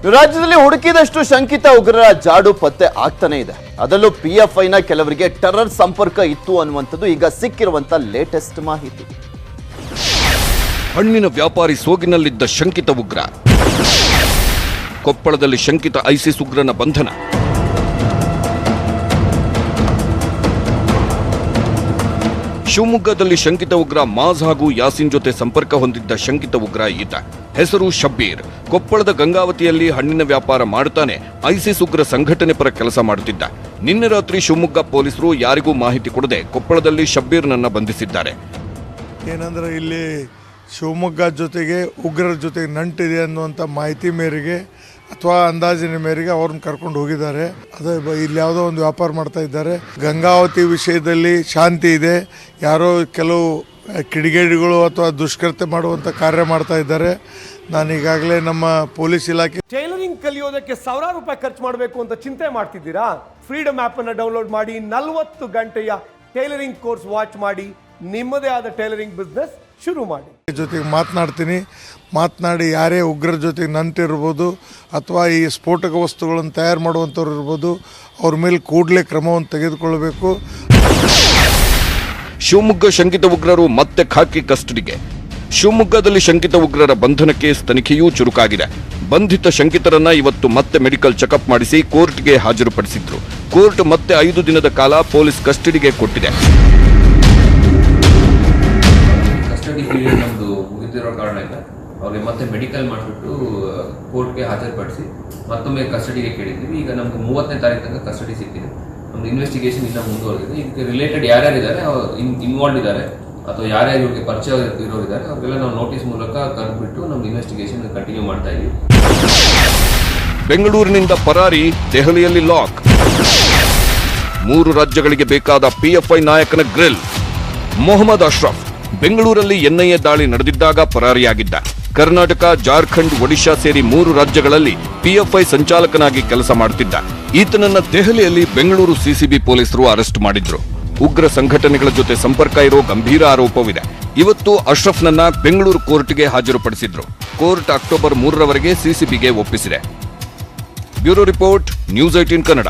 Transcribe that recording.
ರಾಜ್ಯದಲ್ಲಿ ಹುಡುಕಿದಷ್ಟು ಶಂಕಿತ ಉಗ್ರರ ಜಾಡು ಪತ್ತೆ ಆಗ್ತಾನೆ ಇದೆ. ಅದರಲ್ಲೂ ಪಿಎಫ್ಐನ ಕೆಲವರಿಗೆ ಟೆರರ್ ಸಂಪರ್ಕ ಇತ್ತು ಅನ್ನುವಂಥದ್ದು ಈಗ ಸಿಕ್ಕಿರುವಂತ ಲೇಟೆಸ್ಟ್ ಮಾಹಿತಿ. ಹಣ್ಣಿನ ವ್ಯಾಪಾರಿ ಸೋಗಿನಲ್ಲಿದ್ದ ಶಂಕಿತ ಉಗ್ರ, ಕೊಪ್ಪಳದಲ್ಲಿ ಶಂಕಿತ ಐಸಿಸ್ ಉಗ್ರನ ಬಂಧನ. ಶಿವಮೊಗ್ಗದಲ್ಲಿ ಶಂಕಿತ ಉಗ್ರ ಮಾಜ್ ಹಾಗೂ ಯಾಸಿನ್ ಜೊತೆ ಸಂಪರ್ಕ ಹೊಂದಿದ್ದ ಶಂಕಿತ ಉಗ್ರ ಈತ. ಹೆಸರು ಶಬ್ಬೀರ್. ಕೊಪ್ಪಳದ ಗಂಗಾವತಿಯಲ್ಲಿ ಹಣ್ಣಿನ ವ್ಯಾಪಾರ ಮಾಡುತ್ತಾನೆ. ಐಸಿಸ್ ಉಗ್ರ ಸಂಘಟನೆ ಪರ ಕೆಲಸ ಮಾಡುತ್ತಿದ್ದ. ನಿನ್ನೆ ರಾತ್ರಿ ಶಿವಮೊಗ್ಗ ಪೊಲೀಸರು ಯಾರಿಗೂ ಮಾಹಿತಿ ಕೊಡದೆ ಕೊಪ್ಪಳದಲ್ಲಿ ಶಬ್ಬೀರ್ನನ್ನ ಬಂಧಿಸಿದ್ದಾರೆ. ಏನಂದ್ರೆ ಇಲ್ಲಿ ಶಿವಮೊಗ್ಗ ಜೊತೆಗೆ ಉಗ್ರರ ಜೊತೆಗೆ ನಂಟಿದೆ ಅನ್ನುವಂಥ ಮಾಹಿತಿ ಮೇರೆಗೆ ಅಥವಾ ಅಂದಾಜಿನ ಮೇರೆಗೆ ಅವ್ರನ್ನ ಕರ್ಕೊಂಡು ಹೋಗಿದ್ದಾರೆ. ಅದೇ ಇಲ್ಲಿ ಯಾವುದೋ ಒಂದು ವ್ಯಾಪಾರ ಮಾಡ್ತಾ ಇದ್ದಾರೆ. ಗಂಗಾವತಿ ವಿಷಯದಲ್ಲಿ ಶಾಂತಿ ಇದೆ. ಯಾರೋ ಕೆಲವು ಕಿಡಿಗೇಡಿಗಳು ಅಥವಾ ದುಷ್ಕೃತ್ಯ ಮಾಡುವಂಥ ಕಾರ್ಯ ಮಾಡ್ತಾ ಇದ್ದಾರೆ. ನಾನು ಈಗಾಗಲೇ ನಮ್ಮ ಪೊಲೀಸ್ ಇಲಾಖೆ ಟೈಲರಿಂಗ್ ಕಲಿಯೋದಕ್ಕೆ ಸಾವಿರಾರು ರೂಪಾಯಿ ಖರ್ಚು ಮಾಡಬೇಕು ಅಂತ ಚಿಂತೆ ಮಾಡ್ತಿದ್ದೀರಾ? ಫ್ರೀಡಮ್ ಆ್ಯಪ್ ಅನ್ನು ಡೌನ್ಲೋಡ್ ಮಾಡಿ 40 ಗಂಟೆಯ ಟೈಲರಿಂಗ್ ಕೋರ್ಸ್ ವಾಚ್ ಮಾಡಿ ನಿಮ್ಮದೇ ಆದ ಟೈಲರಿಂಗ್ ಬಿಸ್ನೆಸ್ ಶುರು ಮಾಡಿ. ಜೊತೆಗೆ ಮಾತನಾಡಿ ಯಾರೇ ಉಗ್ರರ ಜೊತೆಗೆ ನಂಟಿರ್ಬೋದು ಅಥವಾ ಈ ಸ್ಫೋಟಕ ವಸ್ತುಗಳನ್ನು ತಯಾರು ಮಾಡುವಂಥವ್ರು ಇರ್ಬೋದು, ಅವ್ರ ಮೇಲೆ ಕೂಡಲೇ ಕ್ರಮವನ್ನು ತೆಗೆದುಕೊಳ್ಳಬೇಕು. ಶಿವಮೊಗ್ಗ ಶಂಕಿತ ಉಗ್ರರು ಮತ್ತೆ ಖಾಕಿ ಕಸ್ಟಡಿಗೆ. ಶಿವಮೊಗ್ಗದಲ್ಲಿ ಶಂಕಿತ ಉಗ್ರರ ಬಂಧನಕ್ಕೆ ತನಿಖೆಯೂ ಚುರುಕಾಗಿದೆ. ಬಂಧಿತ ಶಂಕಿತರನ್ನ ಇವತ್ತು ಮತ್ತೆ ಮೆಡಿಕಲ್ ಚೆಕಪ್ ಮಾಡಿಸಿ ಕೋರ್ಟ್ಗೆ ಹಾಜರುಪಡಿಸಿದ್ರು. ಕೋರ್ಟ್ ಮತ್ತೆ 5 ದಿನದ ಕಾಲ ಪೊಲೀಸ್ ಕಸ್ಟಡಿಗೆ ಕೊಟ್ಟಿದೆ. ಕಸ್ಟಡಿ ಪೀರಿಯಡ್ ನಮ್ಮದು ಮುಗಿದಿರೋ ಕಾರಣದಿಂದ ಅವ್ರಿಗೆ ಮತ್ತೆ ಮೆಡಿಕಲ್ ಮಾಡಿಬಿಟ್ಟು ಕೋರ್ಟ್ಗೆ ಹಾಜರುಪಡಿಸಿ ಮತ್ತೊಮ್ಮೆ ಕಸ್ಟಡಿಗೆ ಕೇಳಿದ್ದೀವಿ. ಈಗ ನಮ್ಗೆ 30ನೇ ತಾರೀಕು ತನಕ ಕಸ್ಟಡಿ ಸಿಕ್ಕಿದೆ. ನಮ್ದು ಇನ್ವೆಸ್ಟಿಗೇಷನ್ ಇನ್ನೂ ಮುಂದುವರೆದಿದೆ. ಇದಕ್ಕೆ ರಿಲೇಟೆಡ್ ಯಾರ್ಯಾರಿದ್ದಾರೆ ಇನ್ವಾಲ್ವ್ ಇದ್ದಾರೆ ಅಥವಾ ಯಾರ್ಯಾರು ಇವ್ರಿಗೆ ಪರಿಚಯ ಇರೋರಿದ್ದಾರೆ ಅವ್ರಿಗೆಲ್ಲ ನಾವು ನೋಟಿಸ್ ಮೂಲಕ ಕರೆದ್ಬಿಟ್ಟು ನಮ್ದು ಇನ್ವೆಸ್ಟಿಗೇಷನ್ ಕಂಟಿನ್ಯೂ ಮಾಡ್ತಾ ಇದ್ದೀವಿ. ಬೆಂಗಳೂರಿನಿಂದ ಪರಾರಿ, ದೆಹಲಿಯಲ್ಲಿ ಲಾಕ್. 3 ರಾಜ್ಯಗಳಿಗೆ ಬೇಕಾದ ಪಿಎಫ್ಐ ನಾಯಕನ ಗ್ರಿಲ್. ಮೊಹಮ್ಮದ್ ಅಶ್ರಫ್ ಬೆಂಗಳೂರಲ್ಲಿ ಎನ್ಐಎ ದಾಳಿ ನಡೆದಿದ್ದಾಗ ಪರಾರಿಯಾಗಿದ್ದ. ಕರ್ನಾಟಕ, ಜಾರ್ಖಂಡ್, ಒಡಿಶಾ ಸೇರಿ 3 ರಾಜ್ಯಗಳಲ್ಲಿ ಪಿಎಫ್ಐ ಸಂಚಾಲಕನಾಗಿ ಕೆಲಸ ಮಾಡುತ್ತಿದ್ದ. ಈತನನ್ನ ದೆಹಲಿಯಲ್ಲಿ ಬೆಂಗಳೂರು ಸಿಸಿಬಿ ಪೊಲೀಸರು ಅರೆಸ್ಟ್ ಮಾಡಿದ್ರು. ಉಗ್ರ ಸಂಘಟನೆಗಳ ಜೊತೆ ಸಂಪರ್ಕ ಇರೋ ಗಂಭೀರ ಆರೋಪವಿದೆ. ಇವತ್ತು ಅಶ್ರಫ್ನನ್ನ ಬೆಂಗಳೂರು ಕೋರ್ಟ್ಗೆ ಹಾಜರುಪಡಿಸಿದ್ರು. ಕೋರ್ಟ್ ಅಕ್ಟೋಬರ್ 3ರವರೆಗೆ ಸಿಸಿಬಿಗೆ ಒಪ್ಪಿಸಿದೆ. Bureau report, news 18 Kannada.